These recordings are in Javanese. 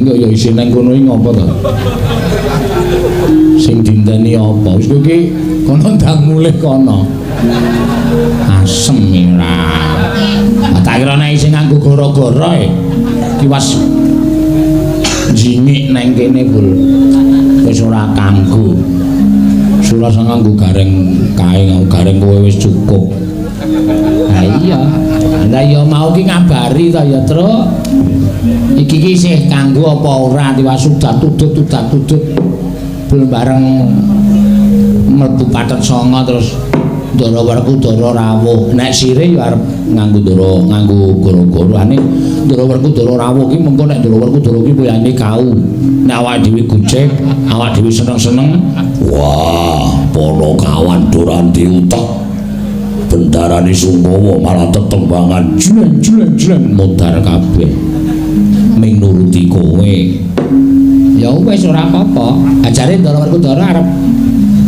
kok ya isin nang kono iki ngopo to? Sing dinteni apa? Wis kowe iki kono ndang mulih kono. Asem ora. Tak kira nek isih nganggo gara-gara kiwas jingik nang kene bul. Wis ora kanggo. Sura sang nganggo gareng kae, nganggo gareng kowe wis cukup. Lah iya. Lah ya mau ki ngabari to ya, Truk. Iki ki isih kanggo apa ora tiwas sudah tudut. Bel bareng mlebu patet songo terus Ndara Werkudara rawuh. Nek sire ya arep nganggo gara-garane Ndara Werkudara rawuh ki mengko nek Ndara Werkudara ki piyane kau. Nek awak dhewe gojek, awak dhewe seneng-seneng. Wah, para kawan Duranti utek. Bendarane Sungkawa malah tetembangan jleng mudhar kabeh. Ming nuruti kowe. Ya wis ora apa-apa. Ajare Ndara Werkudara arep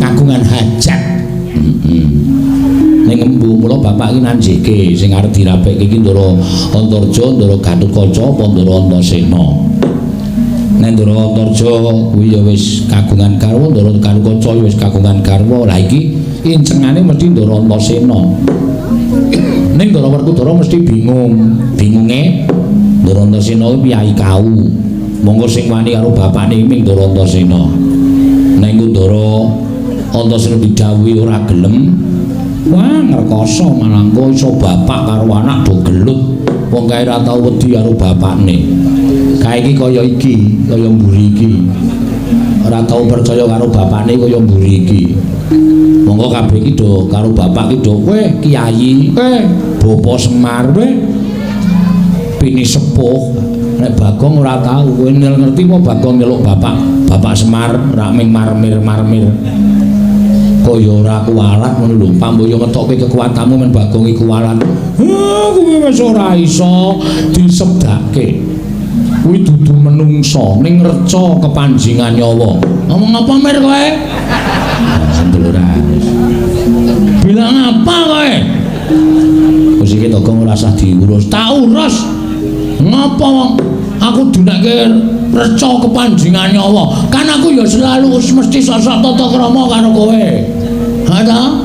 kagungan hajat. Ning embu mula bapak iki nanjike sing arep dirapekke iki Ndara Antarja, Ndara Gatotkaca apa Ndara Antasena. Nek Ndara Antarja kuwi ya wis kagungan garwa, Ndara Gatotkaca ya wis kagungan garwa. Lah iki incengane mesti Ndara Antasena. Ning Ndara Werkudara mesti bingunge Ndara Antasena kuwi piyai kau. Monggo sing wani karo bapakne ming Ndara Antasena. Nek Ndara Antasena didhawuhi ora gelem, wah ngrekoso malah engko iso bapak karo anak do gelut. Wong kae ora tau wedi karo bapakne. Kae iki kaya mburi iki. Ora tau percaya karo bapakne kaya mburi iki. Monggo kabeh iki do karo bapak iki do kowe kiai, Bapa Semar kowe pini sepuh. Nek Bagong ora tau kowe ngerti apa Bagong nyeluk Bapak Semar rak ming marmir. Kaya ora kuwalat ngono lho, pamboyo ngetokke kekuatanmu men Bagong iku kuwalat. Kuwi wis ora iso disebdake. Kuwi dudu menungso ning reca kepanjingan nyawa. Ngomong apa mir kowe? Senduluran. Bilang apa kowe? Wis iki Bagong ora usah diurus, tak urus. Ngapa wong aku dinekke reca kepanjingan nyawa? Kan aku ya selalu mesti sosok tata krama karo kowe. Ha ta?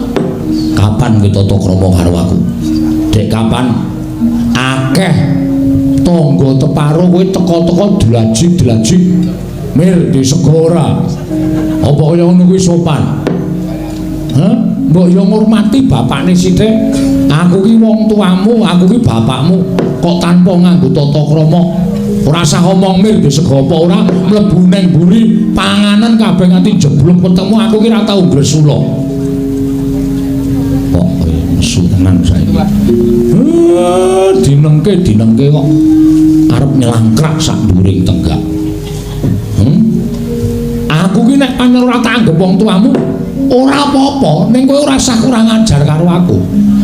Kapan kowe tata krama karo aku? Dek kapan akeh tangga teparo kowe teka-teka dilajik mir di segora. Apa kaya ngono kuwi sopan? Hah? Mbok yo ngurmati bapakne sithik. Aku ki wong tuamu, aku ki bapakmu. Kok tanpa nganggo tata krama ora usah ngomong mir di sego apa ora mlebu ning mburi panganan kabeh nganti jeblok ketemu aku ki ora tau gresula. Kok nesu tenan saiki. Dinengke kok arep nyelangkrak sak dhuwuring tenggak. Aku ki nek pancen ora tak anggap wong tuamu ora apa-apa, ning kowe ora usah kurang ajar karo aku.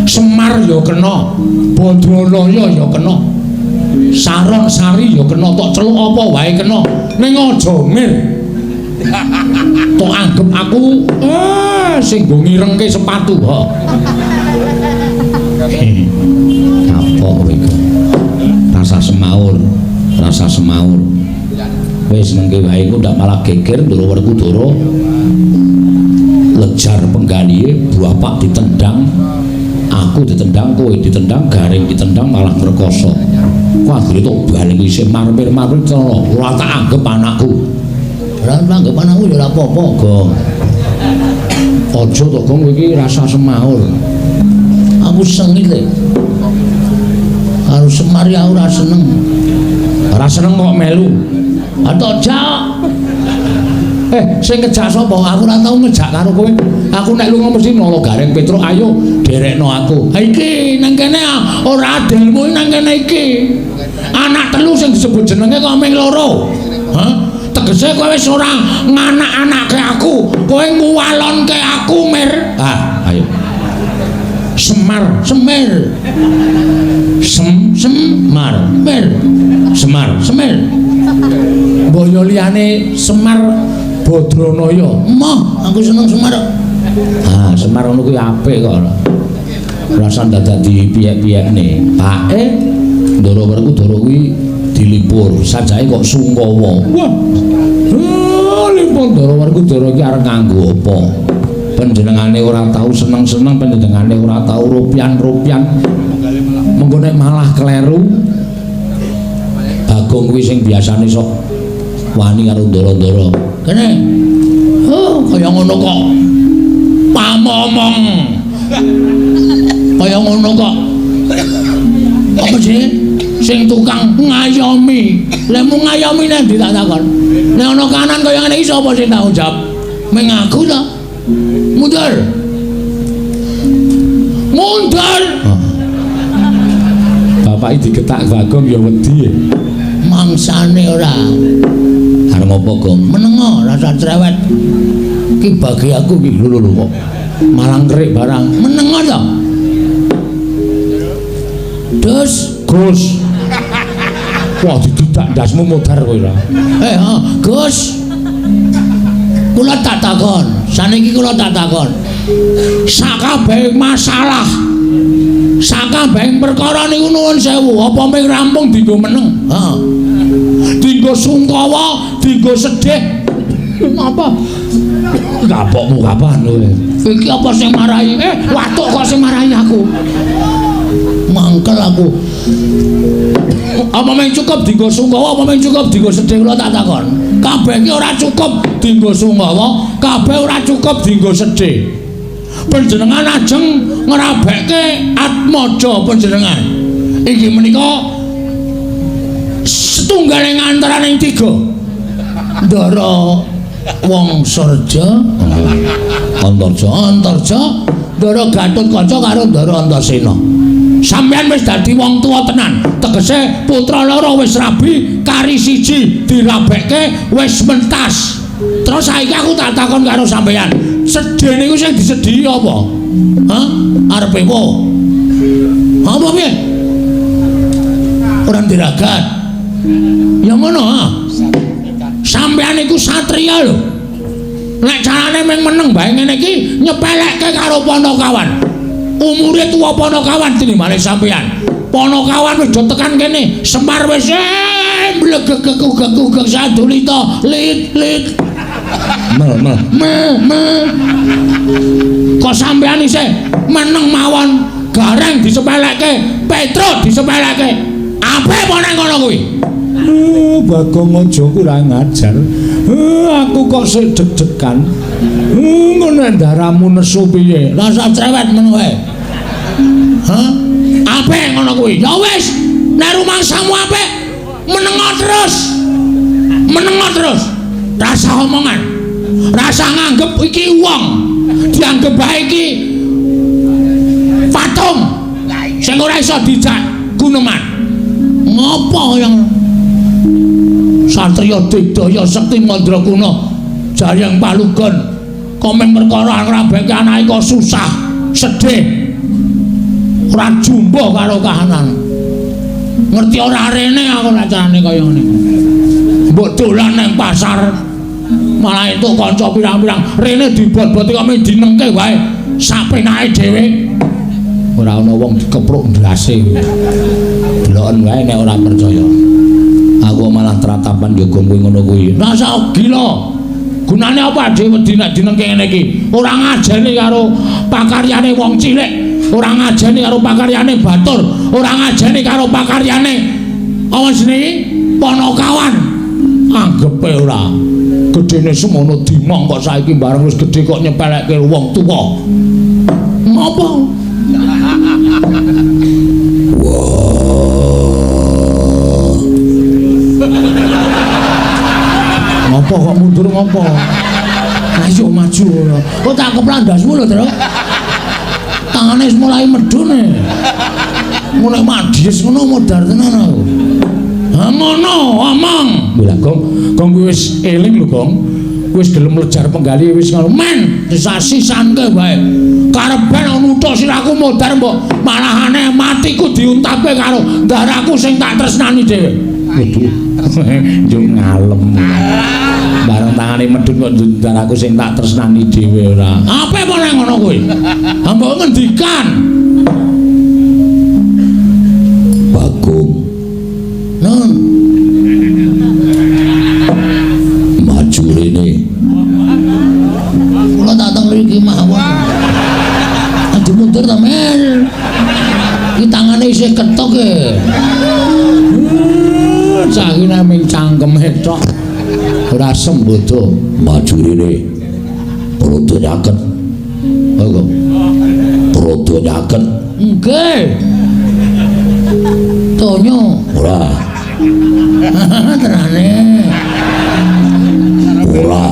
Semar ya kena, Badranaya ya kena. Sarong Sari ya kena, tok celuk apa wae kena. Ning aja mir. Tok anggap aku sing nggo ngirengke sepatu kok. Apa kowe iki? Rasa semaur. Wis nengke wae ku ndak malah geger Ndara Werkudara. Lejar penggalihe bapak ditendang, aku ditendang, kowe ditendang, garing ditendang malah ngrekoso. Kok akhire tok bali isih marmir celana, ora tak anggap anakku. Ora anggap anakku ya ora apa-apa, Gong. Aja to, Gong, iki rasa semaur. Aku sengit le. Karo Semar ya ora seneng. Ora seneng kok melu. Atok jak. Sing ngejak sapa? Aku ora tau ngejak karo kowe. Aku nek lunga mesti nolo Gareng Petruk, ayo derekno aku. Ha iki nang kene ora adelmu nang kene iki. Anak telu sing disebut jenenge kok ming loro. Hah? Tegese kowe wis ora nganak-anake aku. Kowe nguwalonke aku, Mir. Ayo. Semar. Semar. Boyo liyane Semar Badranaya. Moh, aku seneng Semar. Semar ngono kuwi apik kok. Rasa ndak dadi piyek-piyekne. Pake Ndara Werkudara kuwi dilipur sajae kok Sungkawa. Wah. Lipur Ndara Werkudara iki arep nganggo apa? Panjenengane ora tau seneng-seneng, panjenengane ora tau rupian-rupian. Mengko nek malah kleru. Bagong kuwi sing biasane sok wani karo Ndara-ndara. Kene. Oh, kaya ngono kok. Pamomong. Kaya ngono kok. Apa sih? Sing tukang ngayomi. Lek mung ngayomi nek ditakon. Nek ana kanan kaya ngene iki sapa sing tanggung jawab? Meng aku ta? Mundur. Mundur. Bapak iki digetak Bagong ya wedi. Mangsane ora. Arep apa, Gong? Menengo rasa cerewet. Ki bagi aku ki lho kok. Malang kerik barang. Menengo to. Dus, Gus. Wah, dididak ndasmu modar kowe ora. Gus. Kula tak takon, saniki kula tak takon. Sakabehing masalah, sakabehing perkara niku nuwun sewu, apa ming rampung dienggo meneng? Heeh. Dienggo Sungkawa, dienggo sedih. Apa? Kapokmu kapan kowe? Iki apa sing marahi? Watuk kok sing marahi aku. Mangkel aku. Apa mung cukup dienggo Sungkawa, apa mung cukup dienggo sedih kula tak takon. Kabeh iki ora cukup dienggo Sungkawa, kabeh ora cukup dienggo sedih. Panjenengan ajeng ngrabekke Atmaja panjenengan. Iki menika setunggaling antaraning tiga. Ndara Wangsareja, Antarja, Ndara Gatotkaca karo Ndara Antasena. Sampeyan wis dadi wong tuwa tenan. Tegese putra loro wis rabi, kari siji dirabekke wis mentas. Terus saiki aku tak takon karo sampeyan, sedih niku sing disedhi apa? Hah? Arepe wo? Apa piye? Ora diragat. Ya ngono, ha? Sampeyan iku satriya lho. Nek carane mung meneng bae ngene iki nyepelekke karo Panakawan. Umure tuwa Panakawan tinimbale sampeyan. Panakawan wis do tekan kene, Semar wis mblegek-gegek sadulita lit. Kok sampeyan isih meneng mawon, Gareng disepelekke, Petro disepelekke. Ape meneh ngono kuwi? Bagong aja kurang ajar. Aku kok sik deg-degan. Ngono ndaramu nesu piye? Rasa cerewet men kowe. Hah? Ape ngono kuwi? Ya wis, nek rumangsamu apik, menengo terus. Menengo terus. Rasa omongan. Rasa nganggep iki wong. Dianggep bae iki patung. Sing ora iso dijak guneman. Ngopo yang Satriya Digdaya Sekti Mandrakuna Jayeng Palugon komeng perkara ngrabekke anake kok susah, sedih. Ora jumbo karo kahanan. Ngerti ora rene aku nek carane kaya ngene. Mbok dolan nang pasar malah entuk kanca pirang-pirang rene dibot-boti kok dinengke wae sapenake dhewe. Ora ana wong dikepruk ndase. Deloken wae nek ora percaya. Aku malah teratapan yo kowe ngono kuwi. Rasa gila. Gunane apa dhewe wedi nek dinengke ngene iki? Ora ngajeni karo pakaryane wong cilik, ora ngajeni karo pakaryane batur, ora ngajeni karo pakaryane apa jenenge Panakawan. Anggepe ora. Gedene semono dimong kok saiki bareng wis gedhe kok nyepelekke wong tuwa. Ngopo? Ngopo kok mundur ngopo? Ayo maju ora. Kok tak keplandasmu lho, Tru. Tangane wis mulai medhun. Mulai madhis ngono modar tenan aku. Ha ngono, omong. Lha Gong wis eling lho, Gong. Wis gelem lejar penggali wis ngono. Men, sasisanke bae. Karepen nuthuk siraku modar mbok malahane matiku diuntape karo ndaraku sing tak tresnani dhewe. Yo ngalem. Bareng tangane medhun kok ndaraku sing tak tresnani dhewe ora. Ape meneh ngono kuwi? Ha mbok ngendikan. Bagong. Nun, susah iki namung cangkeme tok. Ora sembodo maju rene. Prodo nyaket. Apa? Prodo nyaket. Nggih. Tonyo. Ora. Terane. Ora.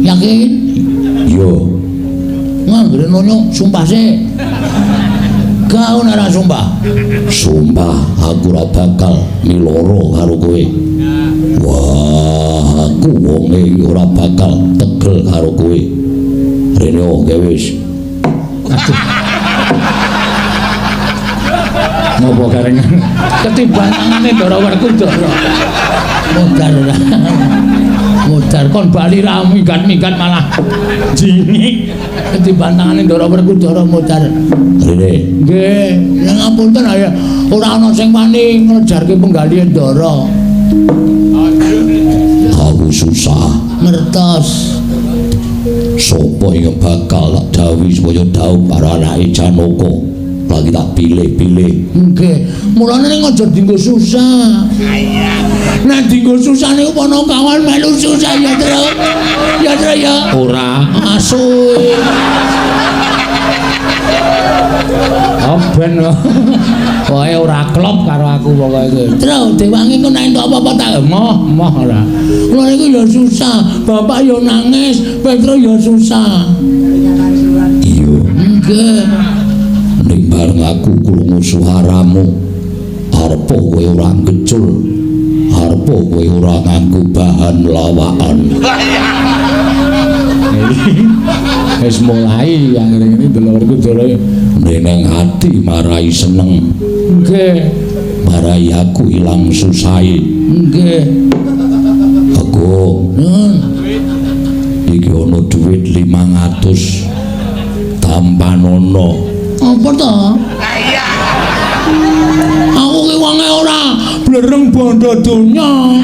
Yakin? Yo. Nganggere nonyo sumpah sih. Kau ora sumpah. Sumpah aku ora bakal miloro karo kowe. Wah, aku wonge ora bakal tegel karo kowe. Rene oke wis. Ngopo karengan ketimbangane Ndarawerku Dara. Mudar kon bali ra minggat-minggat malah jingik ketimbangane Ndarawerku Dara mudar. Rene. Nggih, ngapunten ya ora ana sing wani nglejarke penggalihe Ndara. Aku susah ngertos. Sopo yang bakal dawuh supaya dawuh para anake Janaka lagi tak pilih-pilih. Nggih, mulane ning aja dienggo susah. Nek dienggo susah niku ana kawan melu susah ya, Tru. Ya, Tru ya. Ora asu. Ben wae ora klop karo aku pokoke. Tru, diwangi kok nek entuk apa-apa tak moh ora. Kula niku ya susah, bapak ya nangis, Petro ya susah. Iya. Nggih. Ning bareng aku krungu suaramu, arep kowe ora ngecul, arep kowe ora nganggo bahan lawakan. Wis mulai anggere-anggere Ndarawerku Dara neng ati marai seneng. Nggih. Marai aku ilang susahe. Nggih. Aku iki ana dhuwit 500 tampanono. Apa to? Aku ki wonge ora blereng bondo donya.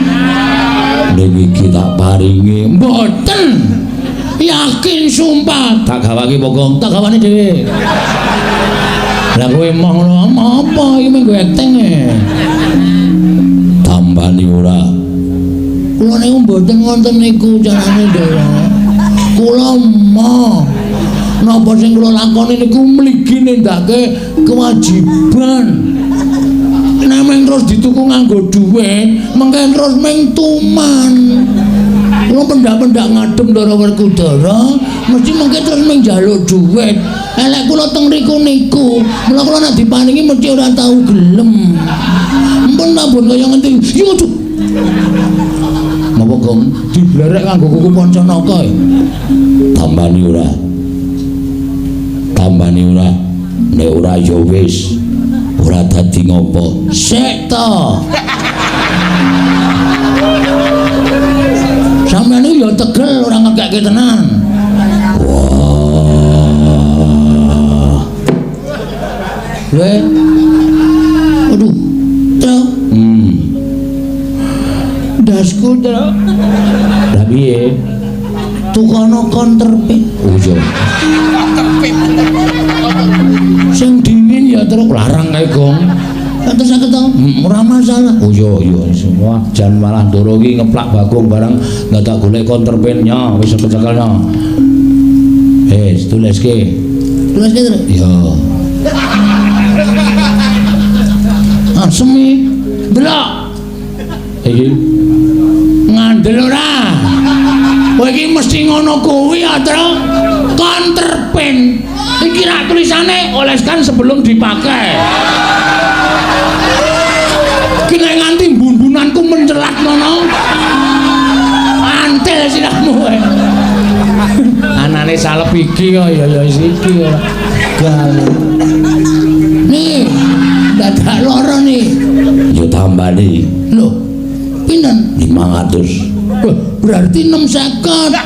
Ning iki tak paringi mboten. Yakin sumpah tak gawake pokok tak gawane dhewe. Lah kowe moh ngono apa iki mengko acting e. Tambani ora. Kula niku mboten wonten niku carane Ndara. Kula moh napa sing kula lakoni niku mligi nindakake kewajiban. Nek meng terus dituku nganggo dhuwit, mengke terus meng tuman. Kula pendak-pendak ngadem Ndarawerku Dara, mesti mengke terus meng njaluk dhuwit. Elek kula teng mriku niku, mula kula nek diparingi mesti ora tau gelem. Ampun ampun kaya ngenti. Yo aduh. Napa Gong? Diblerek kanggo kuku Pancanaka. Tambani ora. Tambani ora. Nek ora ya wis. Ora dadi ngopo. Sik to. Sampeyan iki ya tegel ora ngekeke tenan. Wah. Aduh. Tru. Dasku Tru. Lah piye? Tukono konterpin. Oh iya. Sing dingin ya terus larang kae Gong. Terus aku tau ora masalah. Oh iya semua jan malah Ndara iki ngeplak Bagong barang enggak tak golek konterpinnya wis kecekelnya. Tuliske. Tuliske terus. Iya. Semi delok. Iki ngandel ora. Kowe iki mesti ngono kuwi ya, Tru. Konterpin. Iki rak tulisane oleskan sebelum dipakai. Kene nganti bumbunanku mencelat ngono. Antel sirahmu kowe. Anane salep iki kok ya iki ora. Nih, dadak loro nih. Yo tambani. Lho, pinten? 500. Berarti 650.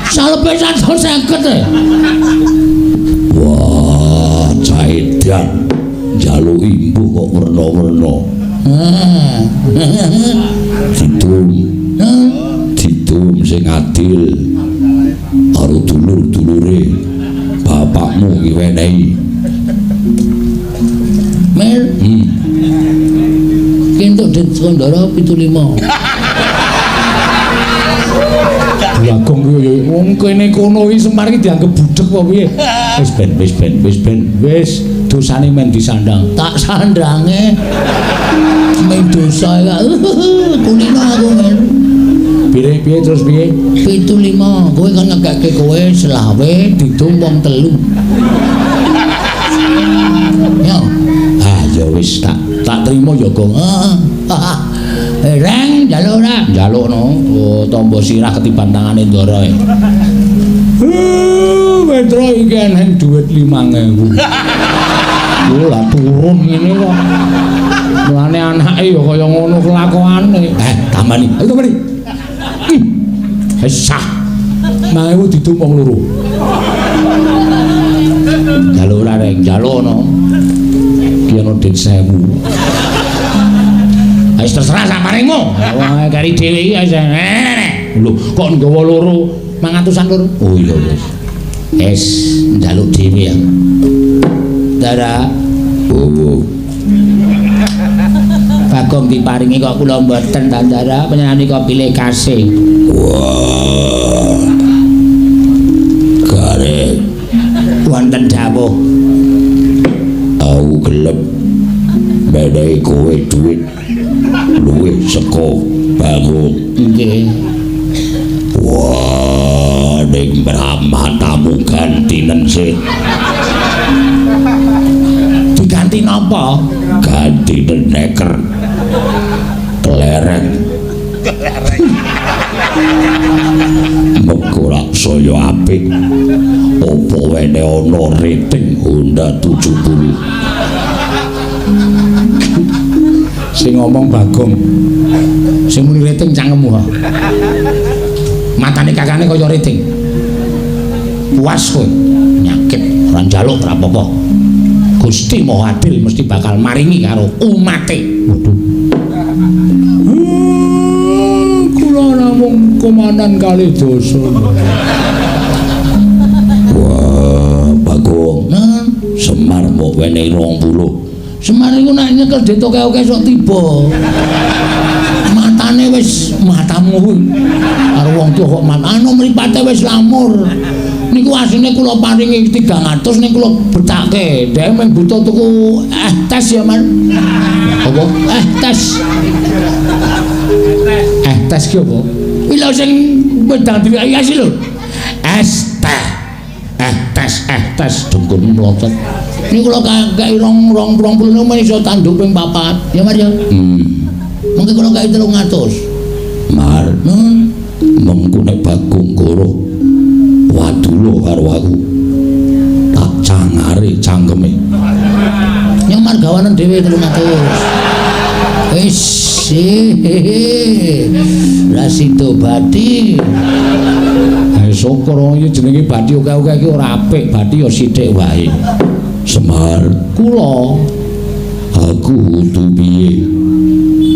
Salepe 150 e. Wah, caidan. Jaluk imbuh kok werna-werna. Didum sing adil karo dulur-dulure bapakmu iki wenehi. Mel. Kento Entuk Dit Kondoro 75. Bagong kuwi wong kene kono iki Semar iki dianggep budhek apa piye? Wis dosane men disandang. Tak sandange. Men dosa ya. Kulino aku men. Piye terus piye? 75. Kowe kan ngegake kowe selawe ditumpong 3. Yo. Ya wis tak trimo ya, Gong. Reng njaluk ora? Njaluk no. Oh, tombo sirah ketiban tangane Ndara. Metro iki eneng dhuwit 5.000. Yo lah turun ngene kok. Mulane anake ya kaya ngono kelakuane. Tambani. Ayo tambani. Wis sah. 5.000 ditumpung 2. Njaluk ora Reng, njaluk no. Ki ono Dik 1.000. Wis terserah sak paringmu. Wong kari dhewe iki wis. Lho, kok nggawa 2 500-an loro. Oh iya wis. Wis njaluk dhewe ya. Dara. Oh. Bagong diparingi kok kula mboten ta Dara, panjenengan pilih kasih. Wah. Kare wonten dawuh. Aku gelem menehi kowe dhuwit luwih saka Bagong. Nggih. Wah, ning matamu gantinen sih. Diganti napa? Ganti neker. Kelereng. Mengko rak saya apik. Apa wene ana rating Honda 70. Sing ngomong Bagong. Sing muni rating cangkemmu ha. Matane kakane kaya rating. Puas kowe. Nyakit ora njaluk ora apa-apa. Gusti Maha Adil mesti bakal maringi karo umate. Waduh. Kula namung komandan Kalidoso. Wah, Bagong. Nah, Semar mbok wenehi 20. Semar iku nek nyekel ditoke-oke sok tiba. Matane wis matamu kuwi. Karo wong tuwa kok anu mripate wis lamur. Niku asline kula paringi 300 ning kula betake. Dhek mung butuh tuku tes ya, Man. Apa? Tes. Tes ki apa? Kuwi lho sing wedang diwiasi lho. Tes dengkul mlotot. Niku kula kaki 20 men iso tanduk ping 4. Ya, Mar ya. Mengko kula kaki 300. Mar. Mengko nek Bagong karo wadulo karo aku. Tak cangare cangkeme. Yang margawanen dhewe 300. Wis. Rasido Bati. Syukur iki jenenge Bati oke-oke iki ora apik, Bati ya sithik wae. Semar, kula aku kudu piye?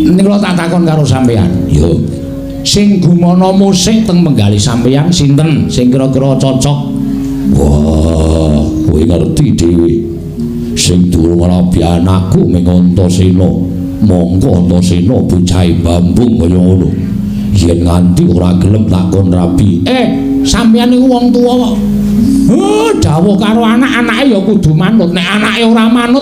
Nek kula tak takon karo sampean. Yo. Sing gumana musik teng menggali sampean sinten sing kira-kira cocok? Wah, kowe ngerti dhewe. Sing durung rabi anakku ming Antasena. Monggo Antasena bocahe bambung kaya ngono. Yen nganti ora gelem takon rabi. Sampeyan niku wong tuwa kok. Dawuh karo anak-anake ya kudu manut. Nek anake ora manut,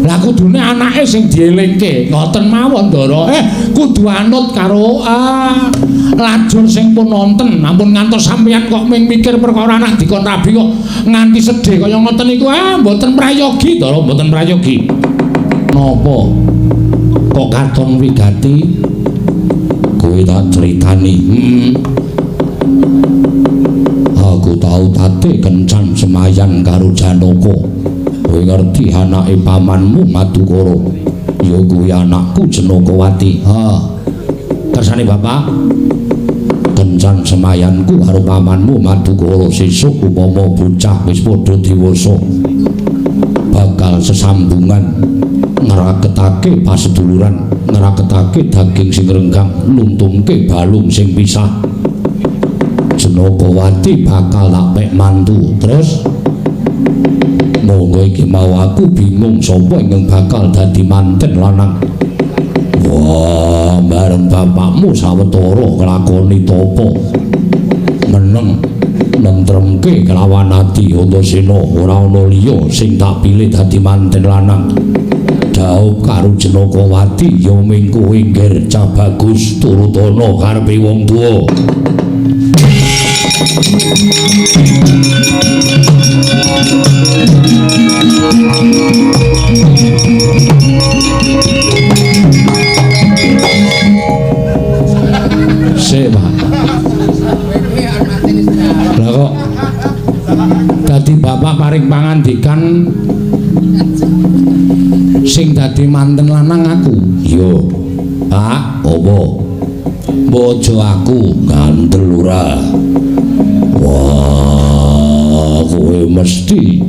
lah kudune anake sing dielingke. Ngoten mawon, Ndara. Kudu anut karo lajur sing pun wonten. Ampun ngantos sampeyan kok ming mikir perkara anak dikon rabi kok nganti sedih kaya ngoten niku mboten prayogi, Ndara, mboten prayogi. Napa? Kok katon wigati? Kowe tak critani. Aku tau tate kencan semayan karo Janaka. Kowe ngerti anake pamanmu Madukara. Ya kuwi anakku Janakawati. Kersane Bapak. Kencan semayanku karo pamanmu Madukara sesuk upama bocah wis padha dewasa. Bakal sesambungan ngraketake paseduluran, ngraketake daging sing renggang, nuntumke balung sing pisah. Janakawati bakal tak pek mantu. Terus monggo iki mau aku bingung sapa ingkang bakal dadi manten lanang. Wah, wah bareng bapakmu sawetara nglakoni tapa meneng nentremke kelawan ati Antasena ora ana liya sing tak pilih dadi manten lanang daup karo Jenakawati ya mengko inggir cah bagus turutana karepe wong tuwa sik Pak lah kok dadi bapak paring pangandikan sing dadi manten lanang aku yo Pak apa bojo aku ngandel ora wah kowe mesti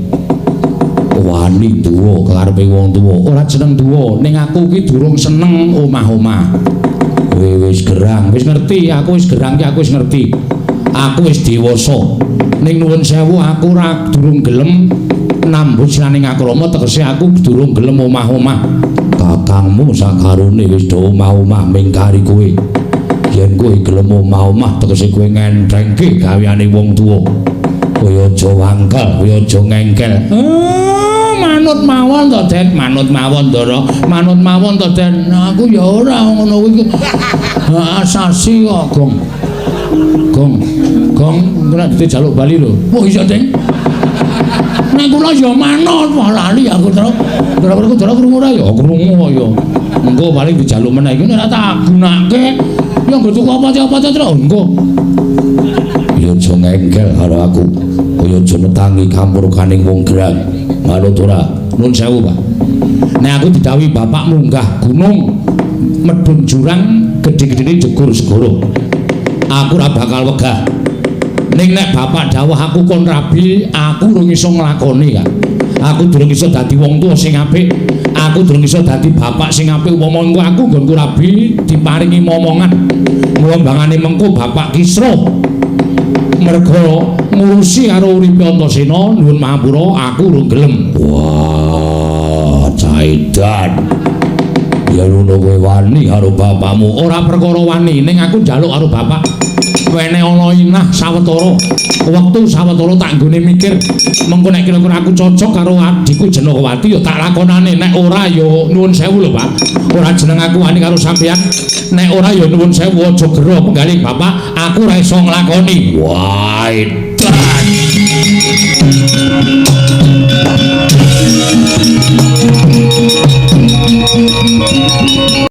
wani duwa karepe wong tuwa ora jeneng duwa ning aku ki durung seneng omah-omah kowe wis gerang wis ngerti aku wis gerang ki aku wis ngerti aku wis dewasa ning nuwun sewu aku ora durung gelem nambut siraning akrama tegese aku durung gelem omah-omah kakangmu sakarone wis do omah-omah mingkari kowe yen kowe gelem omah-omah tegese kowe ngentrengke gaweane wong tuwa kowe aja wangkel kowe aja ngengkel manut mawon to Den manut mawon Ndara manut mawon to Den aku ya ora ngono kuwi asasi kok Gong ora dijaluk bali lho oh iya Den nek kula ya manut wah lali aku terus krungu ora ya krungu ya engko paling dijaluk meneh iki nek tak gunake ya nggo tuku apa-apa terus engko ya aja ngengkel karo aku kaya aja netangi kampurkaning wong gerang manut ora nuwun sewu Pak nek aku didhawuhi bapak munggah gunung medhun jurang gedhe-gedhene jegur segara aku ora bakal wegah ning nek bapak dawuh aku kon rabi aku durung iso nglakoni Kak aku durung iso dadi wong tuwa sing apik aku durung iso dadi bapak sing apik upama aku nggonku rabi diparingi momongan mulo-mbangane mengko bapak Kisra merga ngurusi karo uripe Antasena nuwun mahapura aku urung gelem wah caidan ya ngono kowe wani karo bapakmu ora perkara wani ning aku njaluk karo bapak wene ana inah sawetara wektu sawetara tak nggone mikir mengko nek kira-kira aku cocok karo adikku Jenakawati ya tak lakonane nek ora ya nuwun sewu lho Pak ora jeneng aku wani karo sampeyan nek ora ya nuwun sewu aja gero penggalih bapak aku ora iso nglakoni wah edan